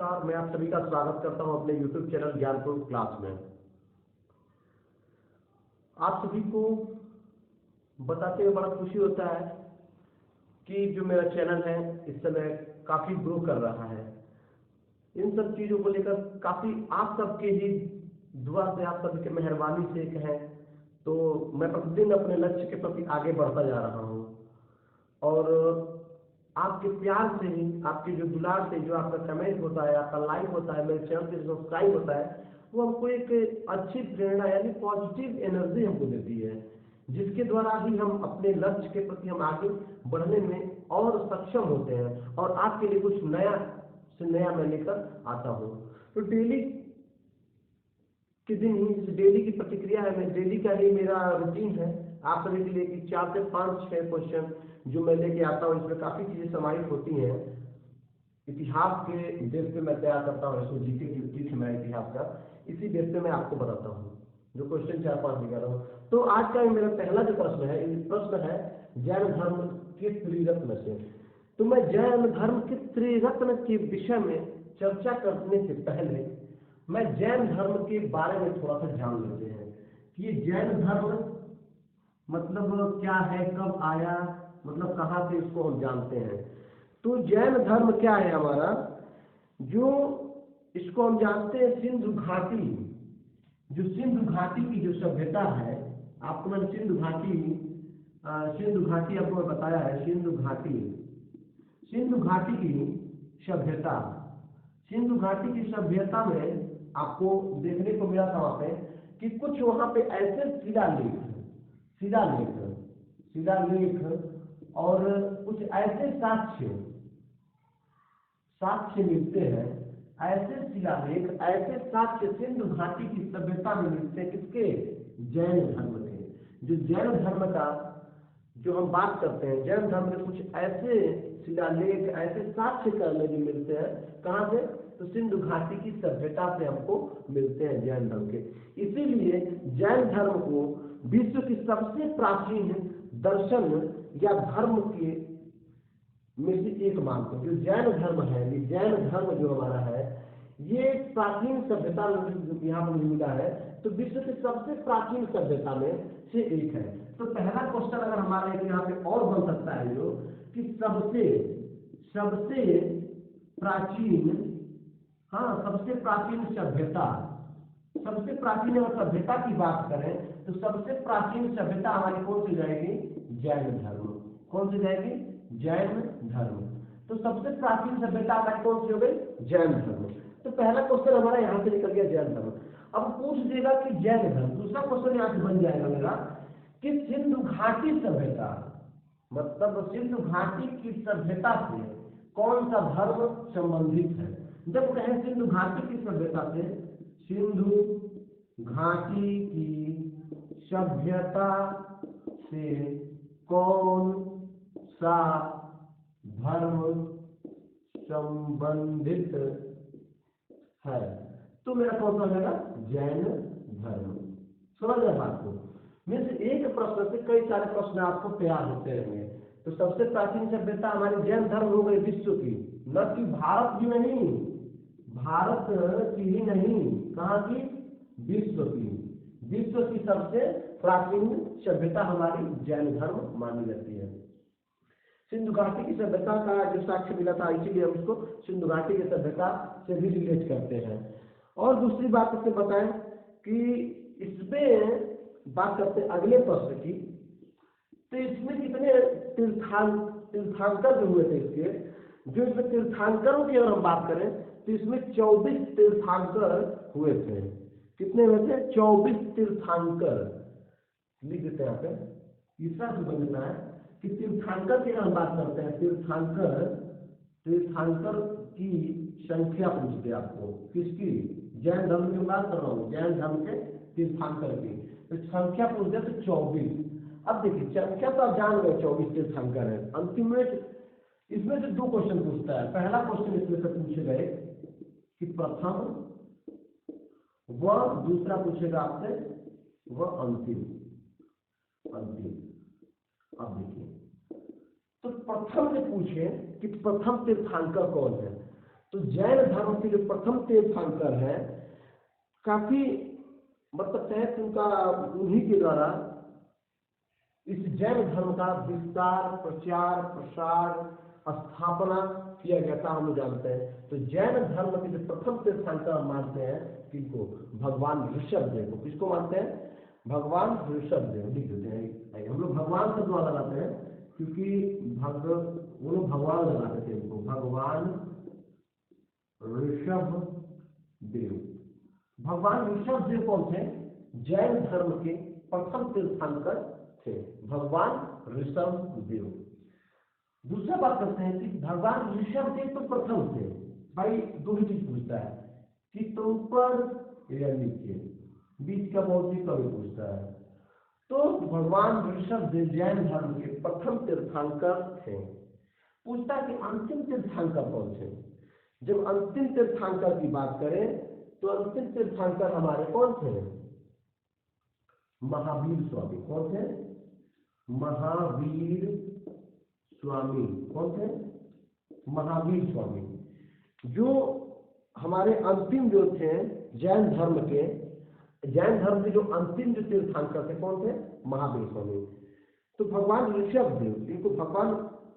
नमस्कार, मैं आप सभी का स्वागत करता हूं अपने YouTube चैनल ज्ञानपुर क्लास में। आप सभी को बताते हुए बड़ा खुशी होता है कि जो मेरा चैनल है इस समय काफ़ी ग्रो कर रहा है। इन सब चीज़ों को लेकर काफ़ी आप सबके ही दुआ से, आप सबके मेहरबानी से कहें तो मैं प्रतिदिन अपने लक्ष्य के प्रति आगे बढ़ता जा रहा हूँ। और आपके प्यार से ही, आपके जो दुलार से, जो आपका कमेंट होता है, आपका लाइक होता है, मेरे चैनल से सब्सक्राइब होता है, वो हमको एक अच्छी प्रेरणा यानी पॉजिटिव एनर्जी हमको देती है, जिसके द्वारा ही हम अपने लक्ष्य के प्रति हम आगे बढ़ने में और सक्षम होते हैं और आपके लिए कुछ नया से नया मैं लेकर आता हूँ। तो डेली के दिन ही डेली की प्रतिक्रिया है, मैं डेली का ही मेरा रूटीन है आप सभी के लिए कि 4 से 5-6 क्वेश्चन जो मैं लेके आता हूँ। इसमें काफ़ी चीज़ें समाहित होती हैं। इतिहास के बेस पे मैं तैयार करता हूँ, इसको जीके की युक्ति है मेरा इतिहास का, इसी बेस पे मैं आपको बताता हूँ जो क्वेश्चन 4-5 निकाल रहा हूँ। तो आज का मेरा पहला जो प्रश्न है, प्रश्न है जैन धर्म के त्रिरत्न से। तो मैं जैन धर्म के त्रिरत्न के विषय में चर्चा करने से पहले मैं जैन धर्म के बारे में थोड़ा सा जान लेते हैं कि ये जैन धर्म मतलब क्या है, कब आया, मतलब कहाँ से इसको हम जानते हैं। तो जैन धर्म क्या है हमारा, जो इसको हम जानते हैं सिंधु घाटी, जो सिंधु घाटी की जो सभ्यता है, आपको मैंने सिंधु घाटी आपको मैं बताया है। सिंधु घाटी की सभ्यता, सिंधु घाटी की सभ्यता में आपको देखने को मिला था वहाँ पे कि कुछ वहाँ पे ऐसे शिलालेख और कुछ ऐसे साक्ष्य मिलते हैं। ऐसे शिलालेख, ऐसे साक्ष्य सिंधु घाटी की सभ्यता में मिलते हैं। किसके? जैन धर्म के। जो जैन धर्म का जो हम बात करते हैं, जैन धर्म के कुछ ऐसे शिलालेख, ऐसे साक्ष्य करने जो मिलते हैं, कहाँ से? तो सिंधु घाटी की सभ्यता से हमको मिलते हैं जैन धर्म के। इसीलिए जैन धर्म को विश्व की सबसे प्राचीन दर्शन या धर्म के में से एक मानते हैं। जो जैन धर्म है, ये जैन धर्म जो हमारा है, ये प्राचीन सभ्यता यहाँ पर मिला है, तो विश्व की सबसे प्राचीन सभ्यता में से एक है। तो पहला क्वेश्चन अगर हमारे यहाँ पे और बन सकता है जो कि सबसे प्राचीन, हाँ, सबसे प्राचीन सभ्यता, सबसे प्राचीन अगर सभ्यता की बात करें तो सबसे प्राचीन सभ्यता हमारी कौन सी जाएगी? जैन धर्म। कौन सी जाएगी? जैन धर्म। तो सबसे प्राचीन सभ्यता हमारी कौन सी हो गई? जैन धर्म। तो पहला क्वेश्चन हमारा यहाँ से निकल गया जैन धर्म। अब पूछ देगा कि जैन धर्म, दूसरा क्वेश्चन यहाँ से बन जाएगा मेरा कि सिंधु घाटी सभ्यता, मतलब सिंधु घाटी की सभ्यता से कौन सा धर्म संबंधित है। जब कहें सिंधु घाटी की सभ्यता से, सिंधु घाटी की सभ्यता से कौन सा धर्म संबंधित है, तो मेरा कौन सा होगा? जैन धर्म। समझ रहे बात को? मीन्स एक प्रश्न से कई सारे प्रश्न आपको तैयार होते रहेंगे। तो सबसे प्राचीन सभ्यता हमारी जैन धर्म हो गई विश्व की, न कि भारत की नहीं, भारत की ही नहीं, कहाँ की? विश्व की। विश्व की सबसे प्राचीन सभ्यता हमारी जैन धर्म मानी जाती है। सिंधु घाटी की सभ्यता का जो साक्ष्य मिला था, इसीलिए हम इसको सिंधु घाटी की सभ्यता से भी रिलेट करते हैं। और दूसरी बात इसमें बताएं कि इसमें बात करते हैं अगले प्रश्न की, तो इसमें कितने तीर्थांकर जो हुए थे इसके, जो इसमें तीर्थांकरों की अगर हम बात करें तो इसमें 24 तीर्थांकर हुए थे। कितने हुए थे? 24 तीर्थांकर। लिख देते हैं यहाँ पे, इसका समझना है कि तीर्थांकर की अगर हम बात करते हैं, तीर्थांकर की संख्या पूछते आपको, किसकी? जैन धर्म की बात कर रहा हूँ, जैन धर्म के तीर्थांकर की तो संख्या पूछते हैं तो 24। अब देखिए संख्या तो आप जान गए 24 तीर्थांकर है। अंतिम में इसमें से 2 क्वेश्चन पूछता है। पहला क्वेश्चन इसमें से पूछे गए कि प्रथम व दूसरा पूछेगा आपसे वह अंतिम। अब देखिए, तो प्रथम से पूछे कि प्रथम तीर्थांकर कौन है, तो जैन धर्म के जो प्रथम तीर्थंकर हैं, काफी मतलब कहें तो उनका उन्हीं के द्वारा इस जैन धर्म का विस्तार, प्रचार, प्रसार, स्थापना किया गया था, हम लोग जानते हैं। तो जैन धर्म के जो प्रथम तीर्थंकर मानते हैं किनको? भगवान ऋषभ देव को। किसको मानते हैं? भगवान ऋषभ देव। लिख देते हैं, हम लोग भगवान का द्वारा लगाते हैं क्योंकि वो लोग भगवान लगाते थे इनको, भगवान ऋषभ देव। भगवान ऋषभ देव कौन थे? जैन धर्म के प्रथम तीर्थंकर थे, भगवान ऋषभ देव। दूसरा बात करते हैं कि भगवान ऋषभ देव तो प्रथम थे। भाई दो ही चीज पूछता है कि तुम ऊपर या नीचे, बीच का बहुत ही कभी पूछता है। तो भगवान ऋषभ देव जैन धर्म के प्रथम तीर्थंकर थे। पूछता कि अंतिम तीर्थंकर कौन थे? जब अंतिम तीर्थंकर की बात करें तो अंतिम तीर्थंकर हमारे कौन थे? महावीर स्वामी। कौन थे? महावीर स्वामी। कौन थे? महावीर स्वामी। जो हमारे अंतिम जो थे जैन धर्म के जो अंतिम जो तीर्थंकर थे कौन थे? महावीर स्वामी। तो भगवान ऋषभ देव, इनको भगवान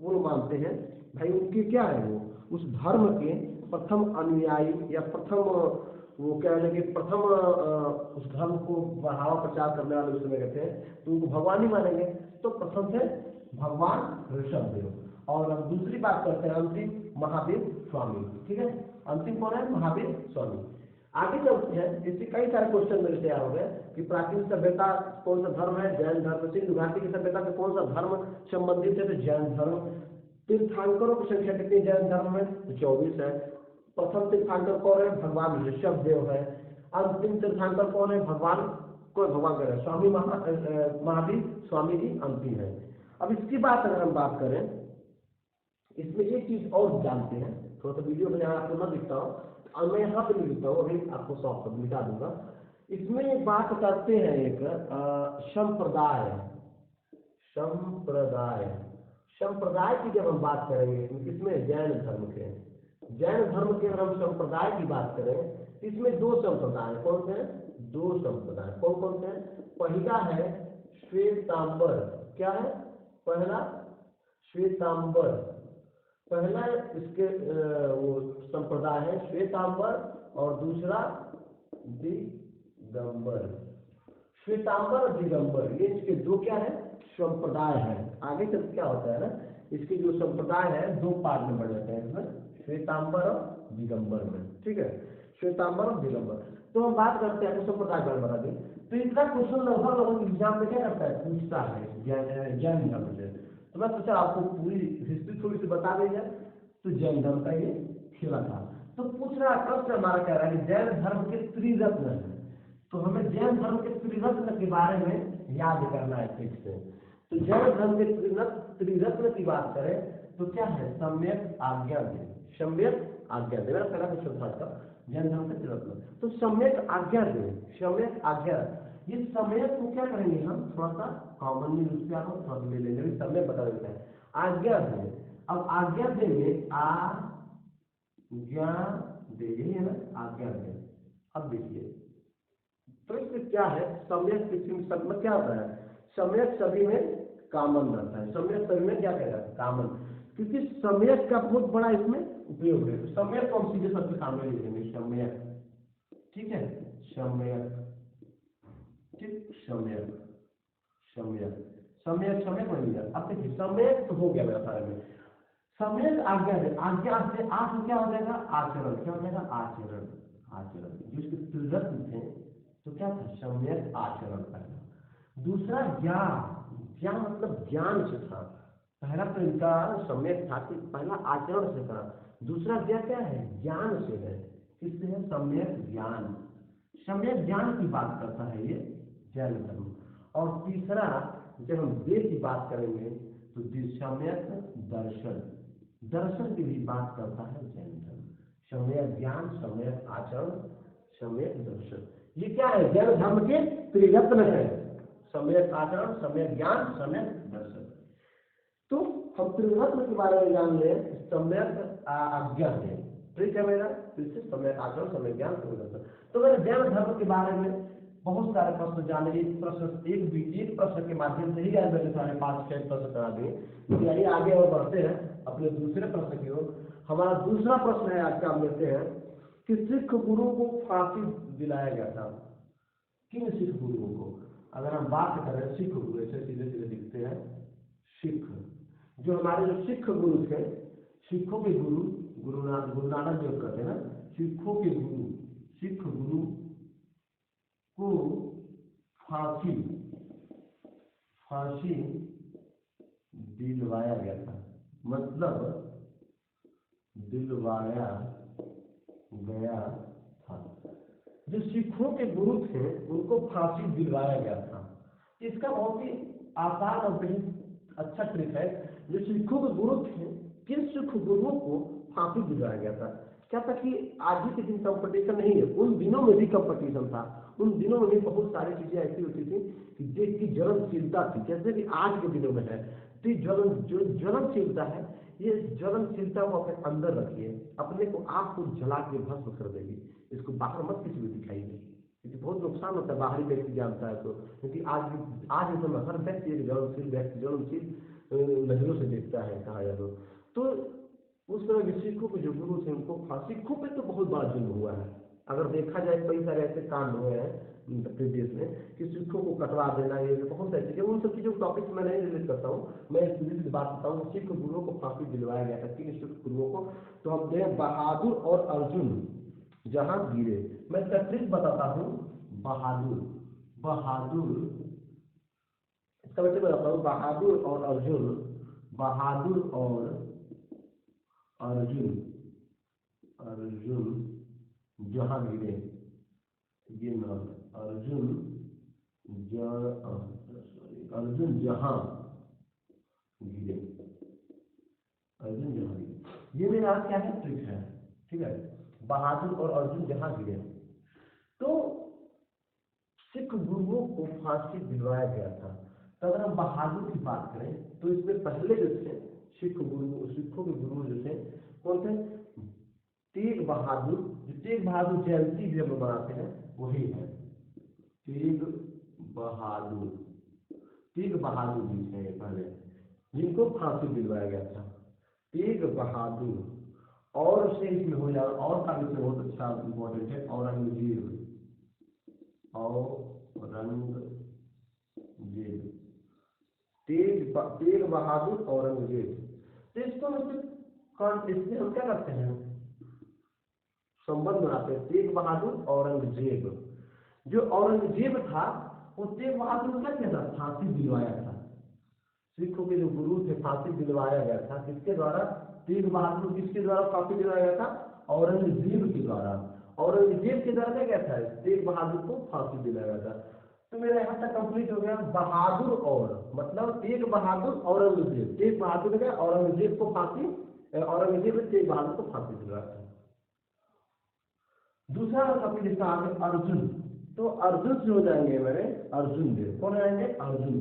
वो लोग मानते हैं। भाई उनके क्या है? वो उस धर्म के प्रथम अनुयायी या प्रथम वो कह रहे कि प्रथम उस धर्म को बढ़ावा प्रचार करने वाले उस समय कहते हैं, तो उनको भगवान ही मानेंगे। तो प्रथम थे भगवान ऋषभ देव। और अब दूसरी बात करते हैं अंतिम, महावीर स्वामी। ठीक है, अंतिम कौन है? महावीर स्वामी। आगे चलते हैं, इससे कई सारे क्वेश्चन मेरे तैयार हो गए कि प्राचीन सभ्यता कौन सा धर्म है? जैन धर्म। सिंधु घाटी की सभ्यता से कौन सा धर्म संबंधित है? तो जैन धर्म। तीर्थंकरों की संख्या कितनी जैन धर्म में? तो 24 है। प्रथम तीर्थंकर कौन है? भगवान ऋषभ देव है। अंतिम तीर्थंकर कौन है? भगवान कह रहे हैं स्वामी महावीर स्वामी जी अंतिम है। अब इसकी बात अगर हम बात करें, इसमें एक चीज और जानते हैं, थोड़ा सा वीडियो में यहाँ आपको न दिखता हूँ और मैं यहाँ पे नहीं लिखता हूँ, अभी आपको सॉफ्ट मिटा दूंगा। इसमें एक बात करते हैं, एक संप्रदाय की जब हम बात करेंगे, इसमें जैन धर्म के अगर हम संप्रदाय की बात करें, इसमें दो संप्रदाय कौन से हैं? दो संप्रदाय कौन कौन से हैं? पहला है श्वेतांबर। क्या है? पहला श्वेतांबर। पहला इसके वो संप्रदाय है श्वेतांबर और दूसरा दिगंबर। श्वेतांबर और दिगंबर ये इसके दो क्या है? संप्रदाय है। आगे चल क्या होता है ना, इसके जो संप्रदाय है दो पार्ट में बढ़ जाते हैं, इसमें श्वेतांबर और दिगंबर में। ठीक है, श्वेतांबर और दिगंबर। तो हम बात करते हैं तो संप्रदाय पर बता दें, तो इनका क्वेश्चन लगभग एग्जाम में क्या करता है? पूछता है जैन धर्म से। तो मैं सोचा आपको पूरी हिस्ट्री थोड़ी सी बता दी जाए। तो जैन धर्म का ये खेला था। तो पूछ रहा प्रश्न हमारा कह रहा है कि जैन धर्म के त्रिरत्न है, तो हमें जैन धर्म के त्रिरत्न के बारे में याद करना है ठीक से। तो जैन धर्म के त्रिरत्न की बात करें तो क्या है? सम्यक आज्ञा दे। सम्यक आज्ञा दे, मेरा पहला क्वेश्चन था जैन धर्म के त्रिरत्न। तो सम्यक आज्ञा दे, सम्यक आज्ञा, ये सम्यक को क्या करेंगे हम? थोड़ा सा कॉमनली रूप से आप थोड़ा ले लेंगे, सम्यक बता देते हैं। आज्ञा दे, अब आज्ञा देंगे, आज्ञा दे, यही है ना, आज्ञा दे। अब देखिए तो इसमें क्या है? सम्यक किसी सब में क्या होता है? सम्यक सभी में कॉमन रहता है। सम्यक सभी में क्या कहेगा? कॉमन, क्योंकि सम्यक का बहुत बड़ा इसमें उपयोग है। तो सम्यक को हम सीधे सबके सामने ले लेंगे, सम्यक। ठीक है, सम्यक, ठीक, सम्यक बन गया। अब देखिए सम्यक तो हो गया मेरा सारे में। सम्यक आज्ञा दे, आज्ञा से आठ क्या हो जाएगा? आचरण। क्या हो जाएगा? आचरण। जो इसके त्रिरत्न थे तो क्या था? सम्यक आचरण पहला। दूसरा ज्ञान, ज्ञान मतलब ज्ञान से था। पहला तो इनका सम्यक था कि पहला आचरण से था, दूसरा क्या है? ज्ञान से है। किससे है? सम्यक ज्ञान। सम्यक ज्ञान की बात करता है ये जैन धर्म। और तीसरा जब हम देह की बात करेंगे तो सम्यक दर्शन की भी बात करता है जैन धर्म। सम्यक ज्ञान, सम्यक आचरण, सम्यक दर्शन, ये क्या है? जैन धर्म के त्रिरत्न है, सम्यक आचरण, सम्यक ज्ञान, सम्यक दर्शन। तो हम त्रिरत्न के बारे में जान लें। सम्यक आज्ञा है, ट्रिक है मेरा फिर से समय आचरण, समय ज्ञान, समय दर्शन। तो मैंने जैन धर्म के बारे में बहुत सारे प्रश्न जाने, एक प्रश्न के माध्यम से ही आज मैंने सारे 5-6 प्रश्न करा दिए। तो यानी आगे और बढ़ते हैं अपने दूसरे प्रश्न की ओर। हमारा दूसरा प्रश्न है आज का, हम लेते हैं कि सिख गुरु को फांसी दिलाया गया था, किन सिख गुरुओं को? अगर हम बात करें सिख गुरु, ऐसे सीधे सीधे दिखते हैं सिख, जो हमारे जो सिख गुरु थे, सिखों के गुरु गुरु नानक देव कहते हैं ना, सिखों के गुरु, सिख गुरु को फांसी दिलवाया गया था, मतलब दिलवाया गया था। जो सिखों के गुरु थे उनको फांसी दिलवाया गया था। इसका बहुत ही आसान और बेहद अच्छा ट्रिक है। जो सिखों के गुरु थे, किन सिख गुरुओं को फांसी दिलवाया गया था? क्या था कि आज ही के दिन कंपटीशन नहीं है, उन दिनों में भी कंपटीशन था। उन दिनों में भी बहुत सारी चीजें ऐसी होती थी कि जिसकी ज्वलनशीलता थी, जैसे कि आज के दिनों में है। तो जो ज्वलनशीलता है, ये ज्वलनशीलता को अपने अंदर रखिए, अपने को आप को जला के भस्म कर देगी। इसको बाहर मत किसी को दिखाइए, क्योंकि बहुत नुकसान होता है बाहरी व्यक्ति जानता है तो। क्योंकि आज के समय हर व्यक्ति एक ज्वलनशील नजरों से देखता है, कहा जाए तो। उस तरह सिखों के जो गुरु थे उनको फांसी, सिखों पे तो बहुत बड़ा जुल्म हुआ है। अगर देखा जाए कई सारे ऐसे कांड हुए हैं अपने देश में कि सिखों को कटवा देना, ये बहुत सारी चीजें, उन सब चीजों को टॉपिक मैं नहीं रिलेट करता हूँ। मैं सीधी बात करता हूँ, सिख गुरुओं को फांसी दिलवाया गया था, किन सिख गुरुओं को? तो हम दें बहादुर और अर्जुन जहांगीर। मैं इसका ट्रिक बताता हूँ। बहादुर इसका मतलब बताता हूँ, बहादुर और अर्जुन जहांगीर, ये नाम अर्जुन जहांगीर, ये मेरा क्या है, ट्रिक है। ठीक है, बहादुर और अर्जुन जहांगीर। तो सिख गुरुओं को फांसी दिलवाया गया था। तो अगर हम बहादुर की बात करें तो इसमें पहले जो थे सिखों के गुरु जो थे कौन थे? तेग बहादुर। जो तेग बहादुर जयंती भी हम मनाते हैं वही है, तेग बहादुर जी थे पहले, जिनको फांसी दिलवाया गया था, तेग बहादुर। और से इसमें हो जाए, और का विषय बहुत अच्छा इंपॉर्टेंट है, औरंगजेब। तेग बहादुर औरंगजेब। तो इसको इसमें हम क्या करते हैं, संबंध बनाते हैं, तेग बहादुर औरंगजेब। जो औरंगजेब था वो तेग बहादुर को क्या किया था? फांसी दिलवाया था। सिखों के जो गुरु थे, फांसी दिलवाया गया था किसके द्वारा? तेग बहादुर। किसके द्वारा फांसी दिलवाया गया था? औरंगजेब के द्वारा। औरंगजेब के द्वारा क्या गया था? तेग बहादुर को फांसी दिलाया गया था। तो मेरा यहाँ तक कंप्लीट हो गया। बहादुर और मतलब तेग बहादुर औरंगजेब, तेग बहादुर ने औरंगजेब को फांसी, औरंगजेब ने तेग बहादुर को फांसी दिलवाया था। दूसरा टॉपिक इसका आगे अर्जुन। तो अर्जुन से हो जाएंगे मेरे अर्जुन देव। कौन आएंगे? अर्जुन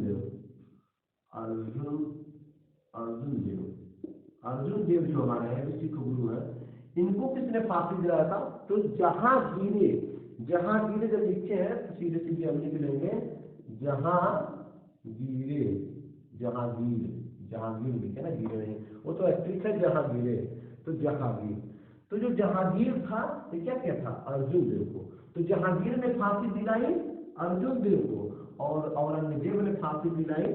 देव जो हमारे हैं सिख गुरु है, इनको किसने फांसी दिलाया था? तो जहांगीर जब लिखे हैं तो सीधे सीधे हम लिख लेंगे जहांगीर लिखे ना, गिरे नहीं, वो तो ट्रिक है जहांगीर। तो जहांगीर, तो जो जहांगीर था ये क्या किया था? अर्जुन देव को। तो जहांगीर ने फांसी दिलाई अर्जुन देव को, और औरंगजेब ने फांसी दिलाई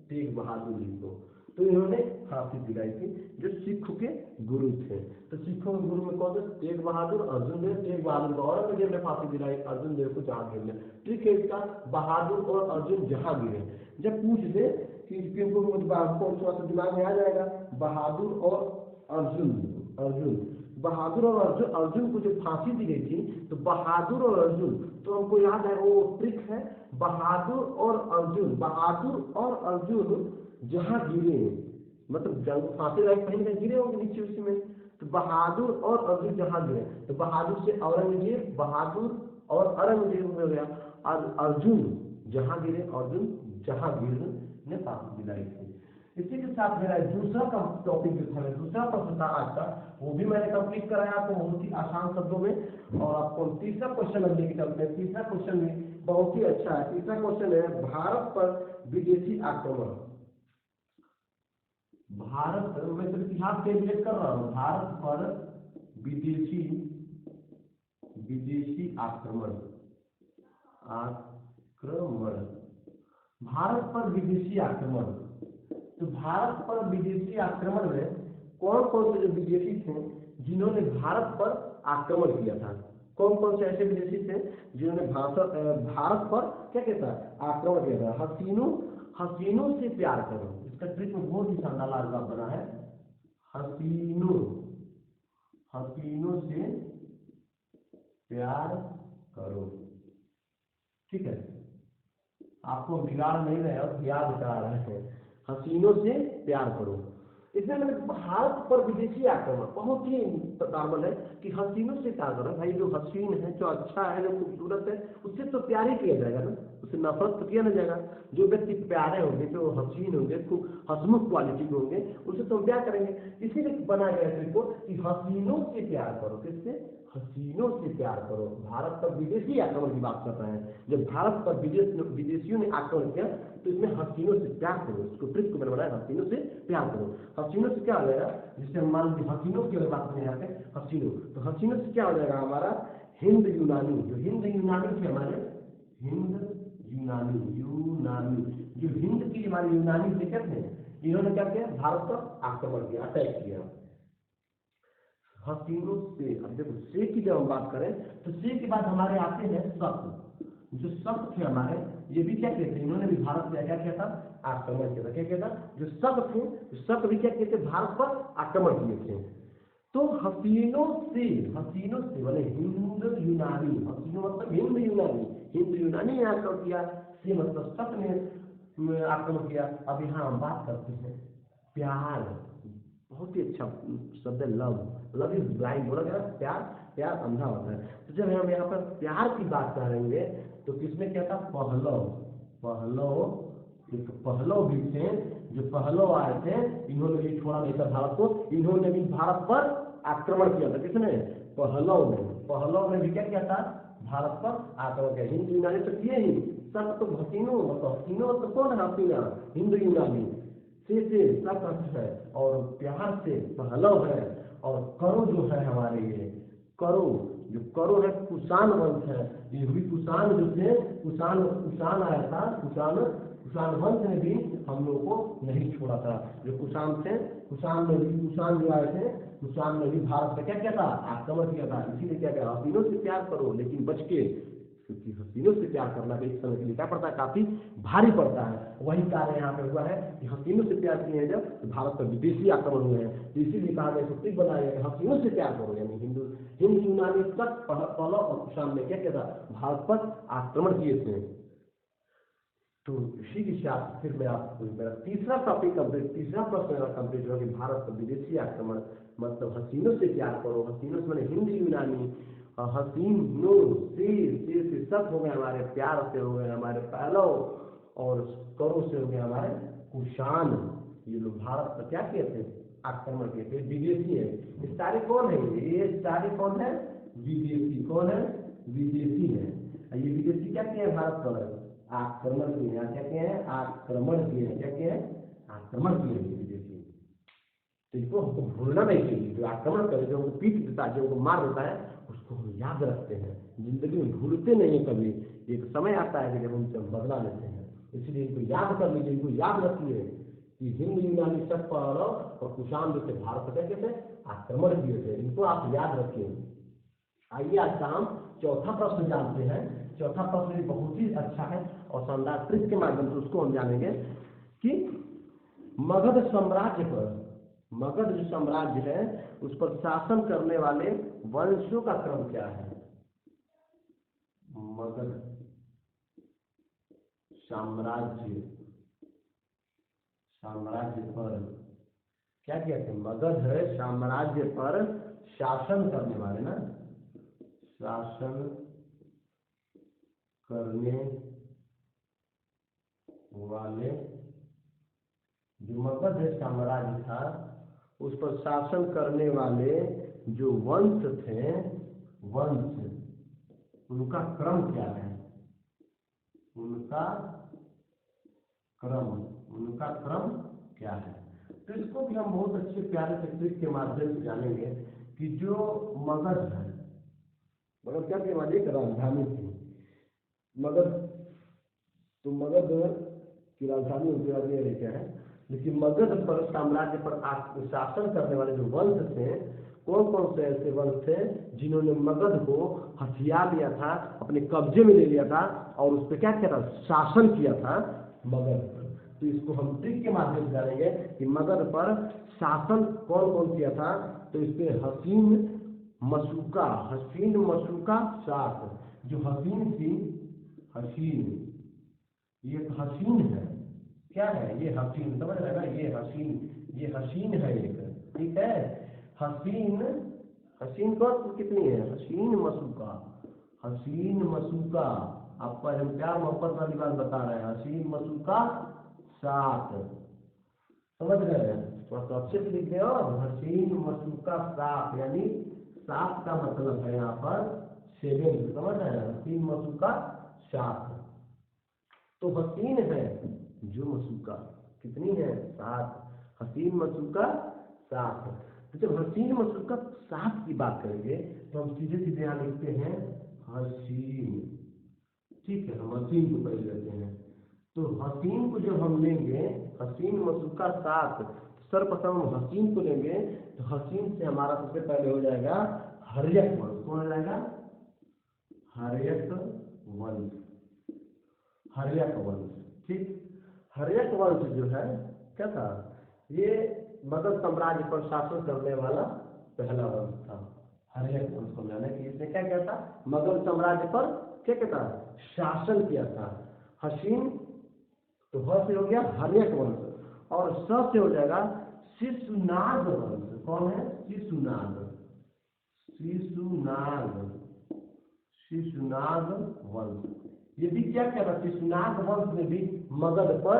तेग बहादुर जी को। तो इन्होंने फांसी दिलाई थी जो सिख के गुरु थे। तो सिखों के गुरु में कौन थे? तेग बहादुर, अर्जुन देव। तेग बहादुर को औरंगजेब ने फांसी दिलाई, अर्जुन देव को जहांगीर ने। ठीक है, इसका बहादुर और अर्जुन जहांगीर। जब पूछ दे कि थोड़ा सा दिमाग में आ जाएगा, बहादुर और अर्जुन बहादुर और अर्जुन को जो फांसी दी गई थी, तो बहादुर और अर्जुन, तो हमको याद है वो ट्रिक है, बहादुर और अर्जुन जहां गिरे, मतलब जब फांसी लगे कहीं ना गिरे होंगे नीचे उसी में। तो बहादुर और अर्जुन जहां गिरे, तो बहादुर से औरंगजेब, बहादुर और औरंगजेब हो गया, और अर्जुन जहां गिरे, अर्जुन जहांगीर ने फांसी दिलाई थी। इसी के साथ मेरा दूसरा टॉपिक जो था, दूसरा प्रश्न था आज का, वो भी मैंने कंप्लीट कराया आपको बहुत ही आसान शब्दों में। और आपको तीसरा क्वेश्चन अब लेके चलते हैं। तीसरा क्वेश्चन भी बहुत ही अच्छा है। तीसरा क्वेश्चन है भारत पर विदेशी आक्रमण। भारत, मैं सिर्फ इतिहास के रिलेट कर रहा हूँ। भारत पर विदेशी विदेशी आक्रमण, आक्रमण, भारत पर विदेशी आक्रमण। तो भारत पर विदेशी आक्रमण में कौन कौन से जो विदेशी थे जिन्होंने भारत पर आक्रमण किया था? कौन कौन से ऐसे विदेशी थे जिन्होंने भारत पर क्या कहता है, आक्रमण किया था? हसीनों से प्यार करो, इसका ट्रिक में बहुत ही शानदार लाजवाब बना है। हसीनों से प्यार करो, ठीक है, आपको बिगाड़ नहीं रहे और याद करा रहे हैं। हसीनों से प्यार करो। इसमें मैंने भारत पर विदेशी आक्रमण बहुत ही नॉर्मल है कि हसीनों से प्यार करो। भाई जो हसीन है, जो अच्छा है, जो खूबसूरत है, उससे तो प्यार ही किया जाएगा ना, उससे नफरत तो किया ना जाएगा। जो व्यक्ति प्यारे होंगे, जो हसीन होंगे, खूब हसमुख क्वालिटी के होंगे, उससे तो प्यार करेंगे। इसीलिए बनाया गया है को कि हसीनों से प्यार करो। किससे? हसीनों से प्यार करो। भारत पर विदेशी आक्रमण की बात कर रहे हैं। जब भारत पर विदेशियों ने आक्रमण किया तो इसमें हसीनों से प्यार करो, इसको ट्रिक को मैंने बनाया, हसीनों से प्यार करो। हसीनों से क्या हो जाएगा? जिससे हम मान लीजिए हसीनों की अगर बात करें यहाँ पे हसीनों, तो हसीनों से क्या हो जाएगा हमारा? हिंद यूनानी। जो हिंद यूनानी थे हमारे, हिंद यूनानी, जो हिंद की हमारी यूनानी से क्या थे, इन्होंने क्या किया? भारत पर आक्रमण किया, अटैक किया। हसीनों से, अब देखो से की जब हम बात करें तो से के बाद हमारे आते हैं शक। जो शक थे हमारे, ये भी क्या कहते हैं, इन्होंने भी भारत पे क्या किया था? आक्रमण किया था। क्या किया था? जो शक थे, शक भी क्या कहते? भारत पर आक्रमण किए थे। तो हसीनों से बोले हिंद यूनानी, हसीनों मतलब हिंद यूनानी, हिंद यूनानी ने आक्रमण किया, से मतलब शक ने आक्रमण किया। अब यहाँ हम बात करते हैं प्यार। बहुत ही अच्छा शब्द है लव। लव इज ब्लाइंड, बोला गया प्यार अंधा होता है। तो जब हम यहाँ पर प्यार की बात करेंगे तो किसमें क्या था? पहलव भी थे। जो पहलव आए थे, इन्होंने भी छोड़ा नहीं था भारत को, इन्होंने भी भारत पर आक्रमण किया था। किसने? पहलव ने भी क्या किया था? भारत पर आक्रमण किया। हिंद यूनानी तो किए ही, सब तो हसीनों, हसीनों तो कौन है? हसीना, हिंद यूनानी से सब अर्थ है, और प्यार से पहलव है, और करो जो है हमारे ये करो, जो करो है कुषाण वंश है। ये भी कुषाण जो थे, कुषाण आया था, कुषाण वंश ने भी हम लोगों को नहीं छोड़ा था। जो कुषाण थे, कुषाण जो आए थे, कुषाण ने भी भारत पे क्या किया था? आक्रमण किया था। इसीलिए क्या कहा? हसीनों से प्यार करो लेकिन बच के, क्योंकि हसीनों से प्यार करना एक समय के लिए क्या पड़ता है? काफी भारी पड़ता है। वही कार्य यहाँ पे हुआ है कि हसीनों से प्यार किए हैं जब, तो भारत पर विदेशी आक्रमण हुए हैं। तो इसीलिए कहा गया, सूत्री बनाया गया, हसीनों से प्यार करो, यानी हिंद यूनानी तक पहला और कुषाण ने क्या किया था? भारत पर आक्रमण किए थे। तो इसी के साथ फिर मैं आपको मेरा तीसरा टॉपिक कंप्लीट, तीसरा प्रश्न मेरा कंप्लीट हुआ कि भारत पर विदेशी आक्रमण मतलब हसीनों से प्यार करो। हसीनों से मैंने हिंद यूनानी, हसीनों से सब हो गए हमारे, प्यार से हो गए हमारे पहलव, और करो से हो गए हमारे कुषाण। ये लोग भारत पर क्या किए थे? आक्रमण किए थे। विदेशी है, ये सारे कौन है? ये सारे कौन है? विदेशी। कौन है? विदेशी है। ये विदेशी क्या किए हैं? भारत पर आक्रमण किए हैं। क्या किए हैं? आक्रमण किए हैं। क्या किए हैं? आक्रमण किए हैं विदेशी। तो इसको हमको भूलना नहीं चाहिए। जो आक्रमण करे, जो हमको पीट देता है, जो हमको मार देता है, उसको हम याद रखते हैं, जिंदगी में भूलते नहीं है कभी। एक समय आता है कि जब उनसे हम बदला लेते हैं। इसलिए इनको याद कर लीजिए, इनको याद रखिए कि हिंद यूनानी सब पहलव और कुषाण जो थे भारत पर क्या थे? आक्रमण किए थे। इनको आप याद रखिए। आइए आज का हम चौथा प्रश्न जानते हैं। चौथा प्रश्न भी बहुत ही अच्छा है और शानदार ट्रिक के माध्यम से उसको हम जानेंगे कि मगध साम्राज्य पर, मगध जो साम्राज्य है उस पर शासन करने वाले वंशों का क्रम क्या है? मगध साम्राज्य पर क्या कहते हैं? मगध है साम्राज्य पर शासन करने वाले ना, शासन करने वाले जो मगध साम्राज्य था उस पर शासन करने वाले जो वंश थे, वंश, उनका क्रम क्या है, उनका क्रम क्या है। तो इसको भी हम बहुत अच्छे प्यारे से ट्रिक के माध्यम से जानेंगे कि जो मगध है, मगध क्या थी, हमारी एक राजधानी थी मगध। तो मगध की राजधानी उनकी राजधानी क्या है, लेकिन मगध पर साम्राज्य पर शासन करने वाले जो वंश थे, कौन कौन से ऐसे वंश थे जिन्होंने मगध को हथिया लिया था, अपने कब्जे में ले लिया था और उस पर क्या किया था, शासन किया था मगध पर। तो इसको हम ट्रिक के माध्यम से जानेंगे कि मगध पर शासन कौन कौन किया था। तो इस पे हसीन मशूका शाक, जो हसीन थी, हसीन, ये तो हसीन है, क्या है ये हसीन, समझ रहे ना, ये हसीन है एक, ठीक है। हसीन को कितनी है, हसीन मशूका, आपका हम प्यार मोहब्बत वाली बात बता रहे हैं, हसीन मशूका सात, समझ रहे हैं, तो अच्छे से लिख रहे हो, हसीन मशूका सात, यानी सात का मतलब है यहाँ पर 7, समझ रहे हैं, हसीन मशूका सात। तो हसीन है जो मशूका, कितनी है, 7, हसीन मशूका 7। तो जब हसीन मशूका 7 की बात करेंगे तो हम सीधे सीधे यहाँ लिखते हैं हसीन, ठीक है, हम हसीन को पहले लेते हैं। तो हसीन को जब हम लेंगे, हसीन मशूका 7, सर्वप्रथम हम हसीन को लेंगे, तो हसीन से हमारा सबसे पहले हो जाएगा हर्यक वंश। कौन हो जाएगा, हर्यक वंश, ठीक। हर्यक वंश जो है क्या था, ये मगध साम्राज्य पर शासन करने वाला पहला वंश था, हर्यक वंश को जाने कि इसने क्या किया था, मगध साम्राज्य पर क्या कहता है, शासन किया था। हसीन तो ह से हो गया हर्यक वंश, और स से हो जाएगा शिशुनाग वंश। कौन है, शिशुनाग वंश। ये भी क्या किया था, शिशुनाग वंश ने भी मगध पर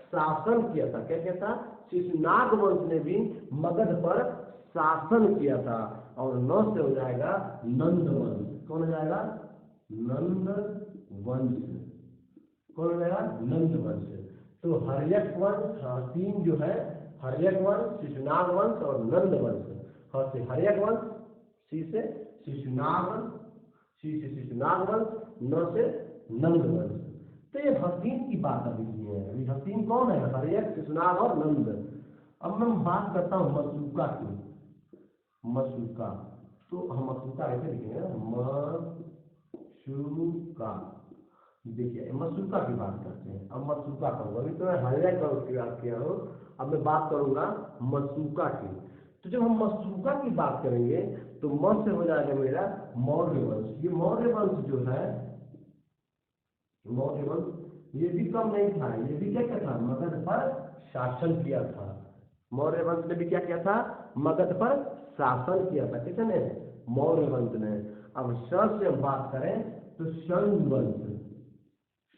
शासन किया था। क्या किया था, शिशुनाग वंश ने भी मगध पर शासन किया था। और 9 से हो जाएगा नंद वंश। कौन हो जाएगा, नंद वंश। कौन हो जाएगा, नंद वंश। तो हर्यक वंश, हसीन जो है हर्यक वंश, शिशुनाग वंश और नंद वंश। ह से हर्यक वंश, सी से शिशुनाग वंश, सी से शिशुनाग वंश, 9 से नंद वंश। तो ये हसीन की बात अभी की है। अभी हसीन कौन है, हर्यक, शिशुनाग और नंद। अब मैं बात करता हूँ मशूका की, मशूका। तो हम मशूका ऐसे लिखेंगे, मशूका। देखिए मशूका की बात करते हैं। अब मशूका कहूँगा, अभी तो मैं हर्यक वंश की बात किया हूँ, अब मैं बात करूंगा मशूका की। तो जब हम मशूका की बात करेंगे तो म से हो जाएगा मेरा मौर्य वंश। ये मौर्य वंश जो है, मौर्य वंश ये भी कम नहीं था, ये भी क्या था, मगध पर शासन किया था। मौर्य वंश ने भी क्या किया था, मगध पर शासन किया था। किसने, मौर्य वंश ने। अब श से हम बात करें तो शंग वंश,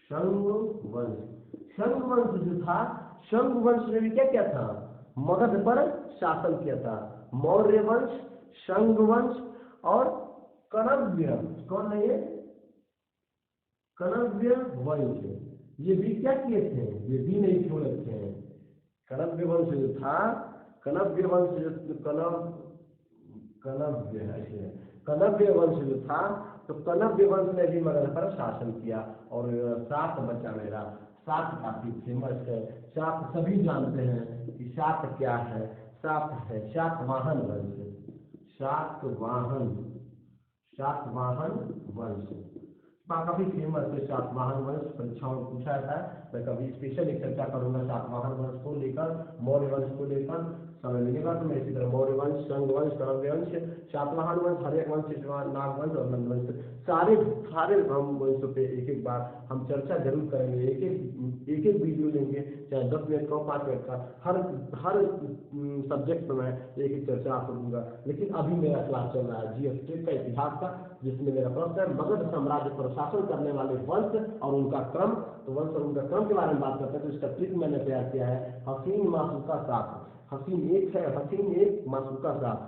शंग वंश जो था, शंग वंश ने भी क्या किया था, मगध पर शासन किया था। मौर्य वंश, शंग वंश और कणव्य, कौन है ये, कणव्य वंश, ये भी क्या किए थे, ये भी नहीं छोड़े थे। कणव्य वंश जो था, कणव्य वंश जो कणव्य वंश जो था, तो कणव्य वंश ने भी मगध पर शासन किया। और शाक बचा मेरा, शाक काफी फेमस है, शाक सभी जानते हैं कि शाक क्या है। शाक है शातवाहन वंश, शातवाहन वंश काफी फेमस है। शातवाहन वंश परीक्षाओं में पूछा था, मैं कभी स्पेशल एक चर्चा करूंगा शातवाहन वंश को लेकर, मौर्य वंश को लेकर। समय मिलेगा तो मैं इसी तरह मौर्य वंश, संग वंश, कणव वंश, शातवाहन वंश, हर्यक वंश, नाग वंश और नंद वंश, सारे हम वंशों पे एक एक बार हम चर्चा जरूर करेंगे। एक एक वीडियो लेंगे, चाहे 10 मिनट का 5 मिनट का, हर सब्जेक्ट पर मैं एक एक चर्चा आपको दूंगा। लेकिन अभी मेरा क्लास चल रहा है GS का इतिहास का, जिसमें मेरा प्रश्न है मगध साम्राज्य पर शासन करने वाले वंश और उनका क्रम। तो वंश और उनका क्रम के बारे में बात करते हैं। तो इसका ट्रिक मैंने तैयार किया है हसीन मासूका साथ। हसीन एक है, हसीन एक, मासूका साथ।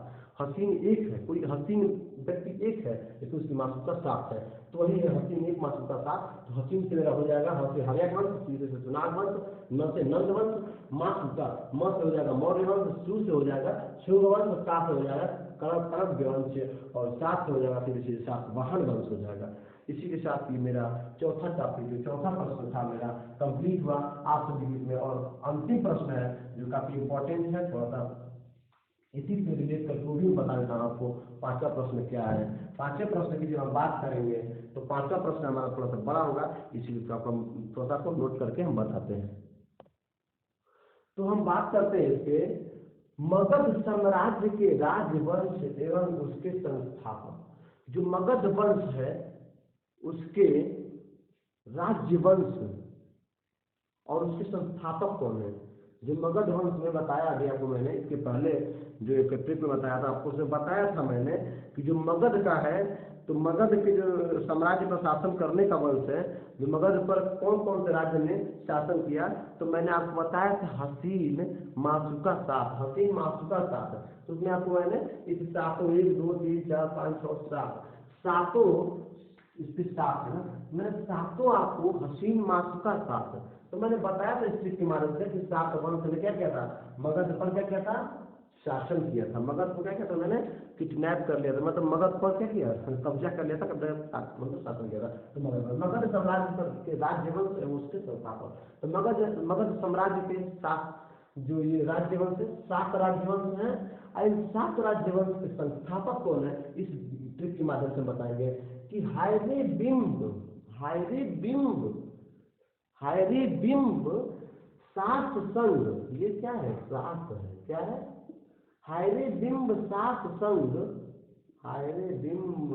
हसीन एक है, कोई हसीन व्यक्ति एक है लेकिन उसकी मासूका सात है, तो वही है हसीन एक मासूका सात। तो हसीन से मेरा हो जाएगा ह से हर्यक वंश, सी से सुनाग वंश, न से नंद वंश, मासूका म से हो जाएगा मौर्य वंश, सु से हो जाएगा शुंग वंश, सा से हो जाएगा कणव वंश और सात से हो जाएगा फिर इसी सातवाहन वंश हो जाएगा। इसी के साथ ही मेरा चौथा टॉपिक, जो चौथा प्रश्न था मेरा कंप्लीट हुआ आप सभी में। और अंतिम प्रश्न है जो काफी इंपॉर्टेंट है, थोड़ा सा इसी से रिलेट करके वो भी बता देता हूँ आपको। पांचवा प्रश्न क्या है? पांचवें प्रश्न की जब हम बात करेंगे तो पांचवा प्रश्न हमारा थोड़ा सा बड़ा होगा, इसीलिए हम थोड़ा सा आपको नोट करके हम बताते हैं। तो हम बात करते हैं इसके मगध साम्राज्य के राजवंश एवं उसके संस्थापक। जो मगध वंश है उसके राज्यवंश और उसके संस्थापक कौन है? जो मगध वंश में बताया गया आपको मैंने इसके पहले जो एक ट्रिप में बताया था आपको, उसमें बताया था मैंने कि जो मगध का है तो मगध के जो साम्राज्य पर शासन करने का वंश है, जो मगध पर कौन कौन से राज्य ने शासन किया, तो मैंने आपको बताया था हसीन मासूका सात। हसीन मासूका सात, तो उसमें आपको मैंने इस सातों 1 2 3 4 5 6 7 सातों इसके साथ है ना, मैंने सातों आपको हसीन मासूका सात। तो मैंने बताया था इस चीज के माध्यम से कि सात वंश ने क्या किया था, मगध पर क्या किया था, शासन किया था। मगध को क्या किया था, मैंने किडनैप कर लिया था, मतलब मगध पर क्या किया, कब्जा कर लिया था, मतलब शासन किया था। तो मगध साम्राज्य पर के राज्यवंश है उसके संस्थापक। तो मगध साम्राज्य के सात जो ये राज्यवंश है, 7 राज्यवंश हैं। इन 7 राज्यवंश के संस्थापक कौन है, इस ट्रिक के माध्यम से बताएंगे कि हायरे बिंब सात संग, ये क्या है, सात है, क्या है, हायरे बिंब सात संग, हायरे बिंब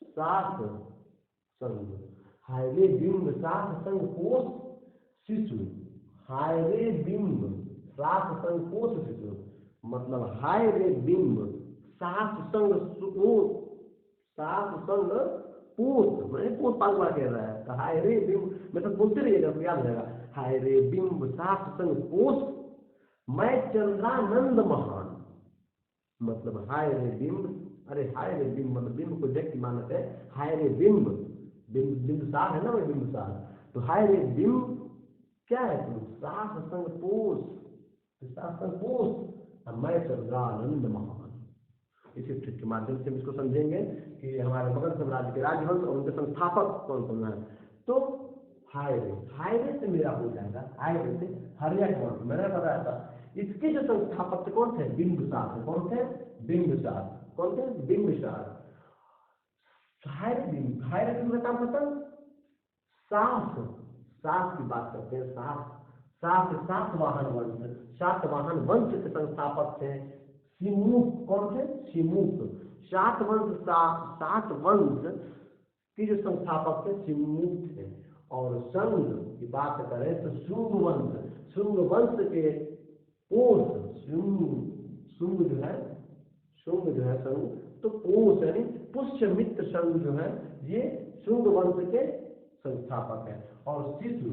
सात संग, हायरे बिंब सात संग कोष शिशु, हायरे बिंब सात संग कोष शिशु, मतलब हायरे बिंब सात संग सात संग पोत, मैंने पोत पाल कह रहा है। तो हाय रे बिंब, मतलब बोलते रहिएगा तो याद रहेगा। हाय रे बिंब सात संग पोष मैं चंद्रानंद महान, मतलब हाय रे बिंब, अरे हाय रे बिंब मतलब बिंब को व्यक्ति मानते हैं। हाय रे बिंब, बिंबसार है ना, वही बिंबसार। तो हाय रे बिंब क्या है, तुम सात संग पोष, सात संग पोष मैं चंद्रानंद महान। इसी ट्रिक के माध्यम से हम इसको समझेंगे कि हमारे मगध साम्राज्य के राजवंश और उनके संस्थापक कौन कौन है। तो हायरे से मेरा हो जाएगा, हायरे से हर्यक वंश मैंने बताया था। इसके जो संस्थापक कौन थे, बिंबसार। कौन थे, बिंबसार। कौन थे, बिंबसार। हायरे का काम पता, सात की बात करते हैं। सातवाहन वंश, सातवाहन वंश के संस्थापक थे सिमुक। कौन थे, सिमुक। सात वंश की जो संस्थापक थे सिमुक थे। और संग की बात करें तो शुंग वंश के पोष, शुंग जो है संग, तो पोष यानी पुष्यमित्र संग जो है ये शुंग वंश के संस्थापक है। और शिशु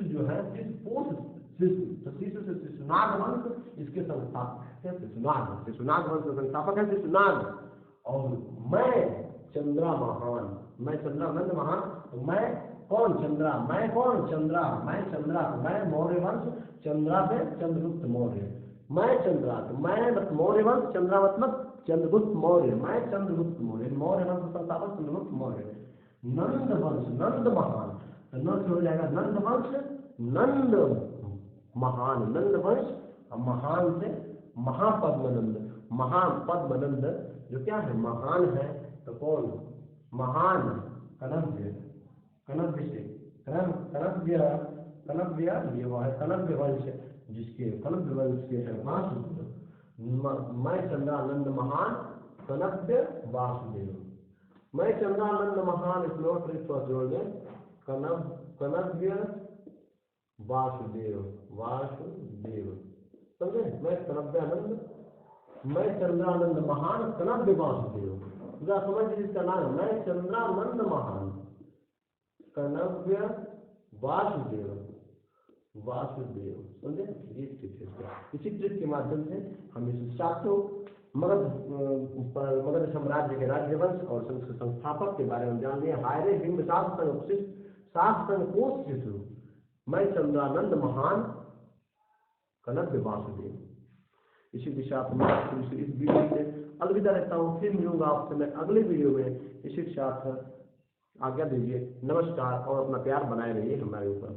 जो है शिशु, तो शिशु से शिशुनाग वंश इसके संस्थापक है। शिशुनाग वंश के संस्थापक है शिशुनाग। और मैं चंद्रा महान, मैं चंद्रानंद महान। तो मैं कौन, चंद्रा, मैं कौन, चंद्रा, मैं मौर्य वंश, चंद्रा से चंद्रगुप्त मौर्य। मैं चंद्रा, तो मैं मौर्य वंश, चंद्रा मतलब चंद्रगुप्त मौर्य, मैं चंद्रगुप्त मौर्य, मौर्य वंश संस्थापक चंद्रगुप्त मौर्य। नंद वंश, नंद महान, तो नंद हो जाएगा नंद वंश, नंद महान, नंद वंश। महान से महापद्मनंद, महापद्मनंद जो क्या है, महान है। तो कौन, महान कनव्य से कनव्य कनव्य, ये वो है कनव्य वंश, जिसके कनव्य वंश के है वासुदेव। मैं चंद्रानंद महान कनव्य वासुदेव। मैं चंद्रानंद महान, इसमें और थोड़ा जोड़ दें, कनव्य वासुदेव, वासुदेव, समझे? मैं चंद्रानंद महान कनव्य वासुदेव, पूरा समझ लीजिए इसका नाम। मैं चंद्रानंद महान कनव्य वासुदेव, वासुदेव, समझे? ये ट्रिक है। इसी ट्रिक के माध्यम से हम इस सातों मगध साम्राज्य के राज्यवंश और संस्थापक के बारे में जान लिया। हायरे बिंब शास्त्र कोश से शुरू, मैं चंद्रानंद महान कनव्य वासुदेव। इसी के साथ मैं इस वीडियो से अलविदा रहता हूँ। फिर मिलूंगा आपसे मैं अगले वीडियो में। इसी के साथ आज्ञा दीजिए, नमस्कार, और अपना प्यार बनाए रहिए हमारे ऊपर।